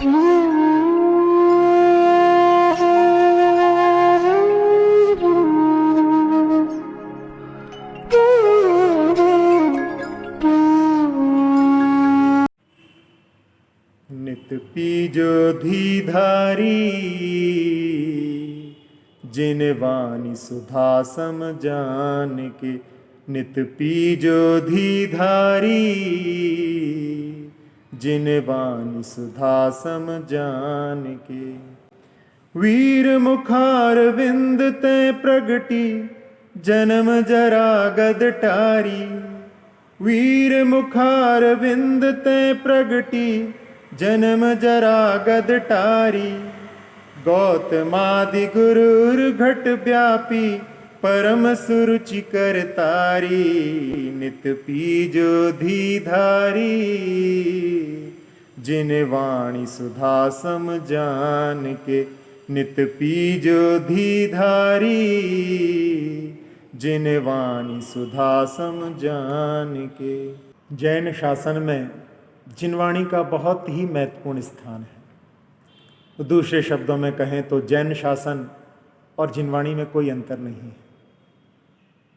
नित पीजोधी धारी जिन वाणी सुधा सम जान के। नित पीजोधी धारी जिन वाणी सुधा सम जान के। वीर मुखार विंद ते प्रगटी जन्म जरा गद टारी। वीर मुखार विंद ते प्रगटी जन्म जरा गद टारी। गौतमादि गुरुर घट व्यापी परम सुरुचि कर तारी। नित पीजोधी धारी जिन वाणी सुधा सम जान के। नित पीजोधी धारी जिन वाणी सुधा सम जान के। जैन शासन में जिनवाणी का बहुत ही महत्वपूर्ण स्थान है। दूसरे शब्दों में कहें तो जैन शासन और जिनवाणी में कोई अंतर नहीं है।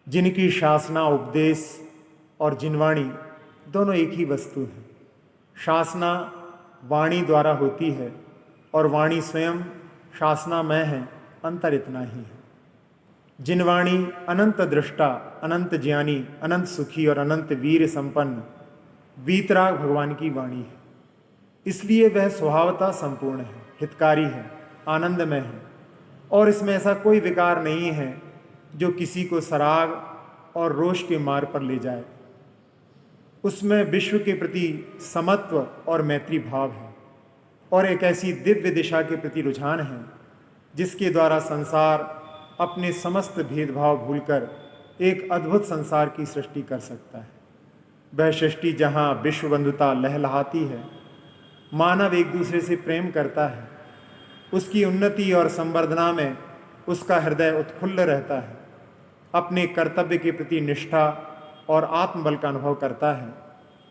जिनकी शासना उपदेश और जिनवाणी दोनों एक ही वस्तु है। शासना वाणी द्वारा होती है और वाणी स्वयं शासनामय है, अंतर इतना ही है। जिनवाणी अनंत दृष्टा, अनंत ज्ञानी, अनंत सुखी और अनंत वीर संपन्न वीतराग भगवान की वाणी है। इसलिए वह स्वभावतः संपूर्ण है, हितकारी है, आनंदमय है और इसमें ऐसा कोई विकार नहीं है जो किसी को सराग और रोष के मार्ग पर ले जाए। उसमें विश्व के प्रति समत्व और मैत्री भाव है और एक ऐसी दिव्य दिशा के प्रति रुझान है जिसके द्वारा संसार अपने समस्त भेदभाव भूलकर एक अद्भुत संसार की सृष्टि कर सकता है। वह सृष्टि जहाँ विश्व बंधुता लहलहाती है, मानव एक दूसरे से प्रेम करता है, उसकी उन्नति और संवर्धना में उसका हृदय उत्फुल्ल रहता है, अपने कर्तव्य के प्रति निष्ठा और आत्मबल का अनुभव करता है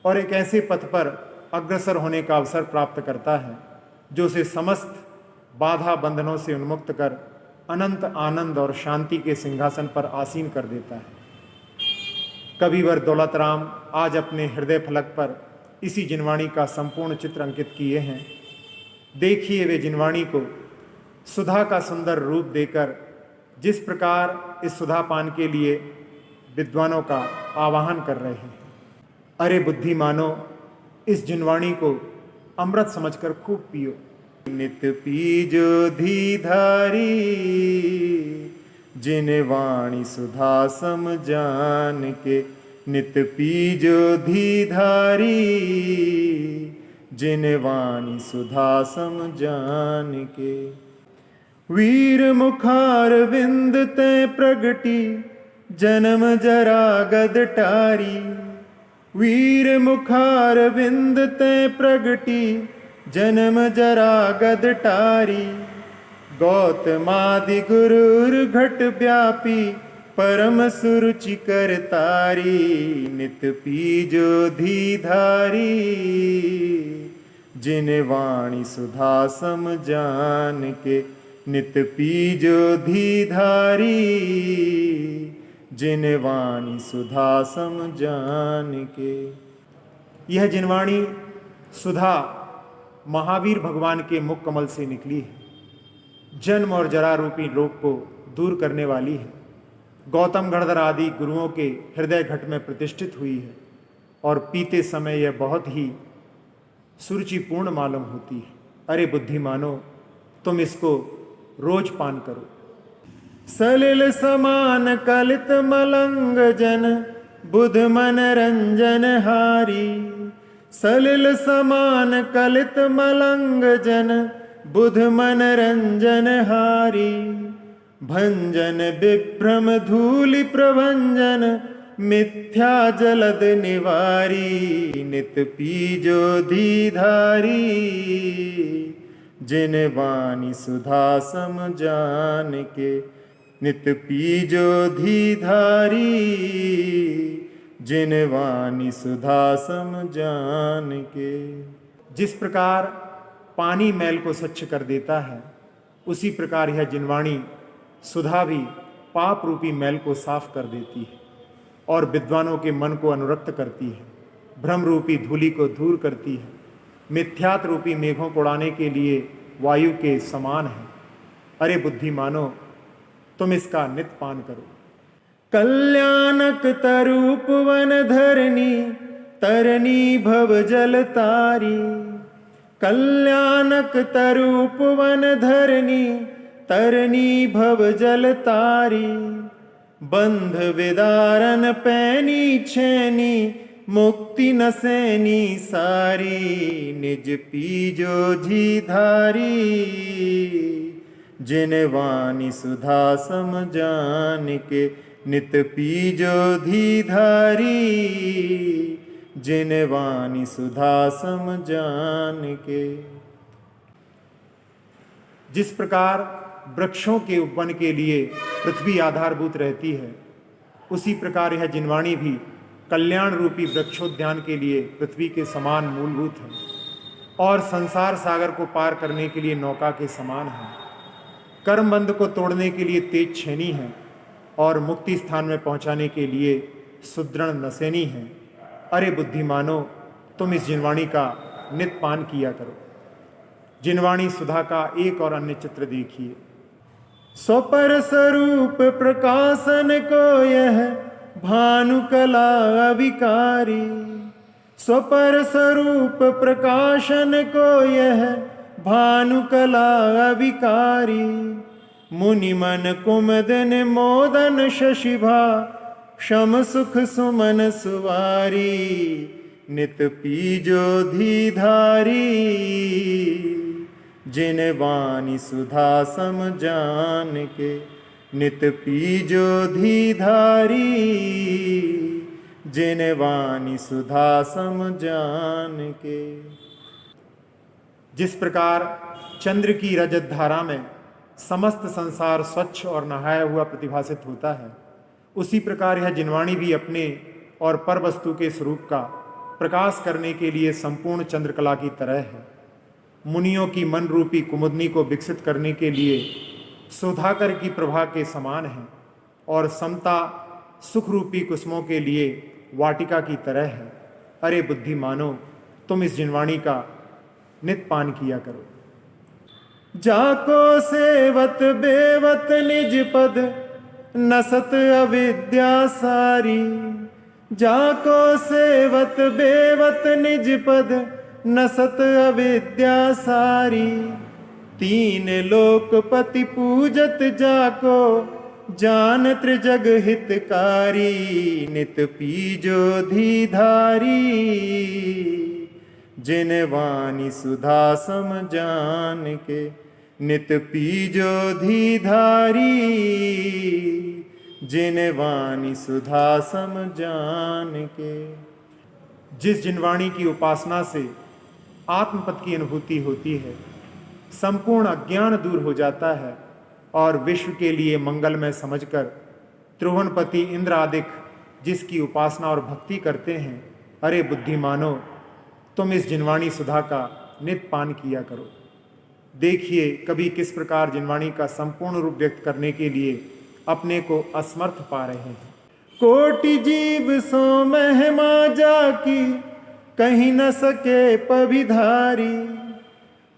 और एक ऐसे पथ पर अग्रसर होने का अवसर प्राप्त करता है जो उसे समस्त बाधा बंधनों से उन्मुक्त कर अनंत आनंद और शांति के सिंहासन पर आसीन कर देता है। कविवर दौलत राम आज अपने हृदय फलक पर इसी जिनवाणी का संपूर्ण चित्र अंकित किए हैं। देखिए वे जिनवाणी को सुधा का सुंदर रूप देकर जिस प्रकार इस सुधा पान के लिए विद्वानों का आवाहन कर रहे हैं। अरे बुद्धिमानो, इस जिनवाणी को अमृत समझकर खूब पियो। नित पीजोधी धारी जिन वाणी सुधा सम जान के। नित पीजोधी धारी जिन वाणी सुधा सम जान के। वीर मुखार विंद ते प्रगटी जन्म जरा गद टारी। वीर मुखार विंद ते प्रगटी जन्म जरा गद टारी। गौतमादि गुरुर घट व्यापी परम सुरुचि कर तारी। नित पीजोधी धारी जिन वाणी सुधा सम जान के। नित पीजोधी धारी जिन वाणी सुधा सम जान के। यह जिनवाणी सुधा महावीर भगवान के मुख कमल से निकली है। जन्म और जरा रूपी रोग को दूर करने वाली है। गौतम गणधर आदि गुरुओं के हृदय घट में प्रतिष्ठित हुई है और पीते समय यह बहुत ही सुरुचिपूर्ण मालूम होती है। अरे बुद्धिमानो, तुम इसको रोज पान करो। सलिल समान कलित मलंग जन बुध मन रंजन हारी। सलिल समान कलित मलंग जन बुध मन रंजन हारी। भंजन विभ्रम धूलि प्रभंजन मिथ्या जलद निवारी। नित पीजोधी धारी जिन वाणी सुधा सम जान के। नित पीजोधी धारी जिन वाणी सुधा सम जान के। जिस प्रकार पानी मैल को स्वच्छ कर देता है, उसी प्रकार यह जिनवाणी सुधा भी पाप रूपी मैल को साफ कर देती है और विद्वानों के मन को अनुरक्त करती है, भ्रम रूपी धूलि को दूर करती है, मिथ्यात रूपी मेघों को उड़ाने के लिए वायु के समान है। अरे बुद्धिमानो, तुम इसका नित्य पान करो। कल्याणक तरूपवन धरणी, तरनी भव जल तारी। कल्याणक तरूपवन धरणी, तरनी भव जल तारी। बंध विदारन पैनी छैनी, मुक्ति नसैनी सारी। निज पीजो जी धारी, जिन वाणी सुधा सम जान के। नित पीजो धी धारी, जिन वाणी सुधा सम जान के। जिस प्रकार वृक्षों के उपवन के लिए पृथ्वी आधारभूत रहती है, उसी प्रकार यह जिनवाणी भी कल्याण रूपी वृक्षोद्यान के लिए पृथ्वी के समान मूलभूत है और संसार सागर को पार करने के लिए नौका के समान है। कर्म बंध को तोड़ने के लिए तेज छेनी है और मुक्ति स्थान में पहुंचाने के लिए सुदृढ़ नसेनी है। अरे बुद्धिमानो, तुम इस जिनवाणी का नित्य पान किया करो। जिनवाणी सुधा का एक और अन्य चित्र देखिए। स्वपर स्वरूप प्रकाशन को यह भानु कला अविकारी। स्वपर स्वरूप प्रकाशन को यह भानु कला अविकारी। मुनि मन कुमदन मोदन शशिभा, शम सुख सुमन सुवारी। नित पीजो धी धारी, जिन वाणी सुधा सम जान के। नित पीजो धी धारी, जिन वाणी सुधा सम जान के। जिस प्रकार चंद्र की रजत धारा में समस्त संसार स्वच्छ और नहाया हुआ प्रतिभासित होता है, उसी प्रकार यह जिनवाणी भी अपने और पर वस्तु के स्वरूप का प्रकाश करने के लिए संपूर्ण चंद्रकला की तरह है। मुनियों की मन रूपी कुमुदनी को विकसित करने के लिए सुधाकर की प्रभा के समान है और समता सुख रूपी कुसुमों के लिए वाटिका की तरह है। अरे बुद्धिमानो, तुम इस जिनवाणी का नित्य पान किया करो। जाको सेवत बेवत निज पद, नसत अविद्या सारी। जाको सेवत बेवत निज पद, नसत अविद्या सारी। तीन लोकपति पूजत जाको, जान त्रिजग हितकारी। नित पीजो धी धारी, जिन वाणी सुधा सम जान के। नित पीजो धी धारी, जिन वाणी सुधा सम जान के। जिस जिनवाणी की उपासना से आत्मपद की अनुभूति होती है, संपूर्ण अज्ञान दूर हो जाता है और विश्व के लिए मंगलमय समझकर त्रिभुवनपति इंद्र आदिक जिसकी उपासना और भक्ति करते हैं, अरे बुद्धिमानो, तुम इस जिनवाणी सुधा का नित्य पान किया करो। देखिए कभी किस प्रकार जिनवाणी का संपूर्ण रूप व्यक्त करने के लिए अपने को असमर्थ पा रहे हैं। कोटि जीव सो महिमा जाकी, कहीं न सके पविधारी।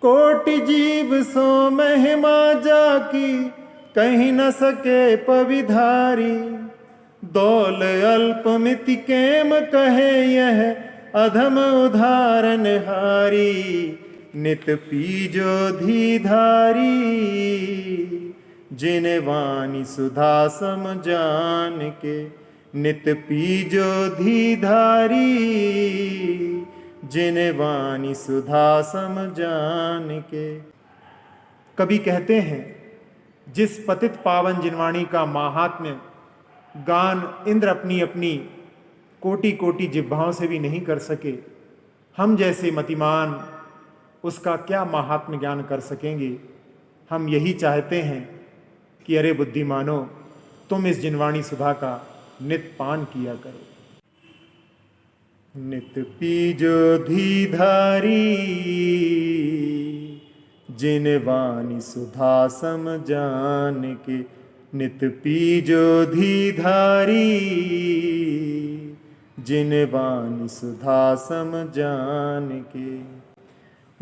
कोटि जीव सो महिमा जाकी, कहीं न सके पविधारी। दौल अल्पमिति केम कहे यह, अधम उदाहरण हारी। नित पीजो धी धारी, जिन वाणी सुधा सम जान के। नित पीजो धी धारी, जिन वाणी सुधा सम जान के। कभी कहते हैं, जिस पतित पावन जिनवाणी का माहात्म्य गान इंद्र अपनी अपनी कोटि कोटि जिह्वाओं से भी नहीं कर सके, हम जैसे मतिमान उसका क्या माहात्म्य ज्ञान कर सकेंगे। हम यही चाहते हैं कि अरे बुद्धिमानो, तुम इस जिनवाणी सुधा का नित्य पान किया करो। नित पीजो धी धारी, जिन वाणी सुधा सम जान के, नित पीजो धी धारी। जिन वाणी सुधा सम जान के,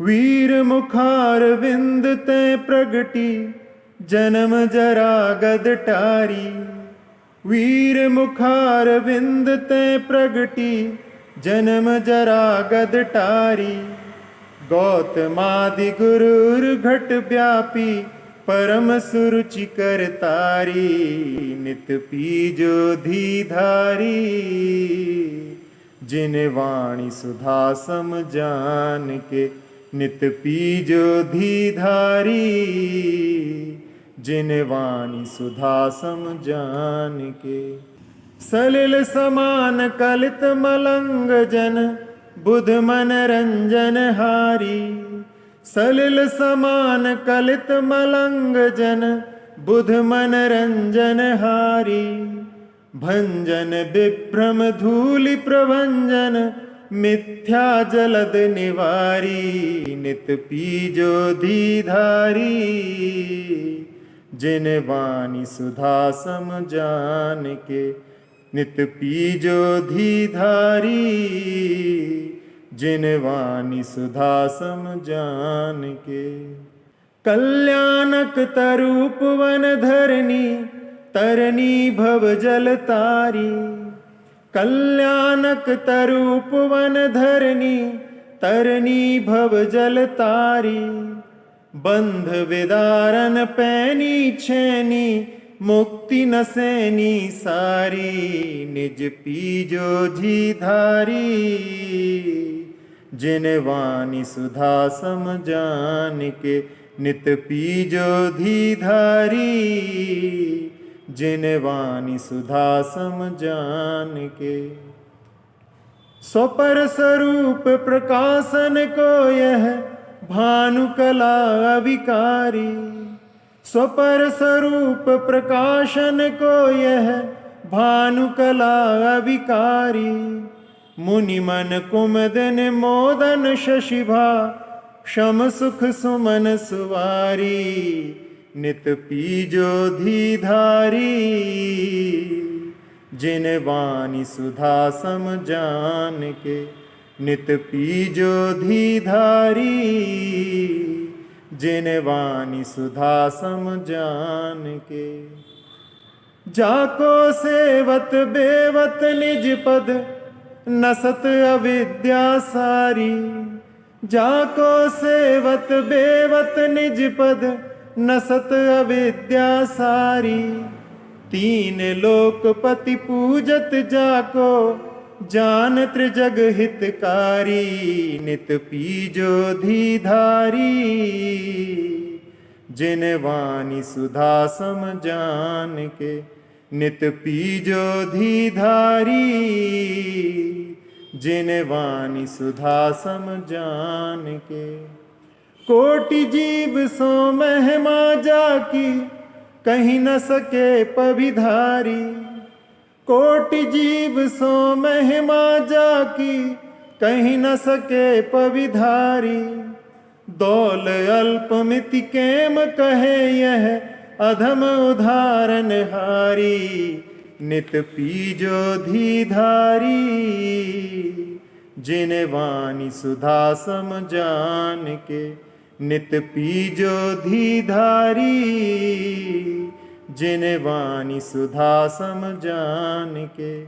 वीर मुखार विंद ते प्रगटी, जन्म जरा गद टारी। वीर मुखार विंद ते प्रगटी, जन्म जरा गद टारी। गौतमादि गुरुर घट व्यापी, परम सुरुचि कर तारी। नित पीजो धी धारी, जिन वाणी सुधा सम जान के, नित पीजो धी धारी। जिन वाणी सुधा सम जान के, सलिल समान कलित मलंग जन, बुध मन रंजन हारी। सलिल समान कलित मलंग जन, बुध मन रंजन हारी। भंजन विभ्रम धूलि प्रभंजन, मिथ्या जलद निवारी। नित पीजो धी धारी, जिन वाणी सुधा सम जान के, नित पीजो धी धारी। जिन वाणी सुधा सम जान के, कल्याणक तरूप वन धरनी, तरनी भव जल तारी। कल्याणक तरूप वन धरनी, तरनी भव जल तारी। बंध विदारन पैनी छैनी, मुक्ति नसैनी सारी। निज पीजो धी धारी, जिन वाणी सुधा सम जान के, नित पीजो धी धारी। जिन वाणी सुधा सम जान के, स्वपर स्वरूप प्रकाशन को यह, भानु कला अविकारी। स्वपर स्वरूप प्रकाशन को यह, भानु कला अविकारी। मुनि मन कुमदन मोदन शशिभा, क्षम सुख सुमन सुवारी। नित पीजो धी धारी, जिन वाणी सुधा सम जान के, नित पीजो धी धारी। जिन वाणी सुधा सम जान के, जाको सेवत बेवत निज पद, नसत अविद्या सारी। जाको सेवत बेवत निज पद, नसत अविद्या सारी। तीन लोकपति पूजत जाको, जान त्रिजग हितकारी। नित पीजो धी धारी, जिन वाणी सुधा सम जान के, नित पीजो धी धारी। जिन वाणी सुधा सम जान के, कोटि जीव सो महिमा जाकी, कहीं न सके पविधारी। कोटि जीव सो महिमा जाकी, कहीं न सके पविधारी। दौल अल्पमिति केम कहे यह, अधम उदाहरण हारी। नित पीजो धी धारी, जिन वाणी सुधा सम जान के, नित पीजो धी धारी। जिन वाणी सुधा सम जान के,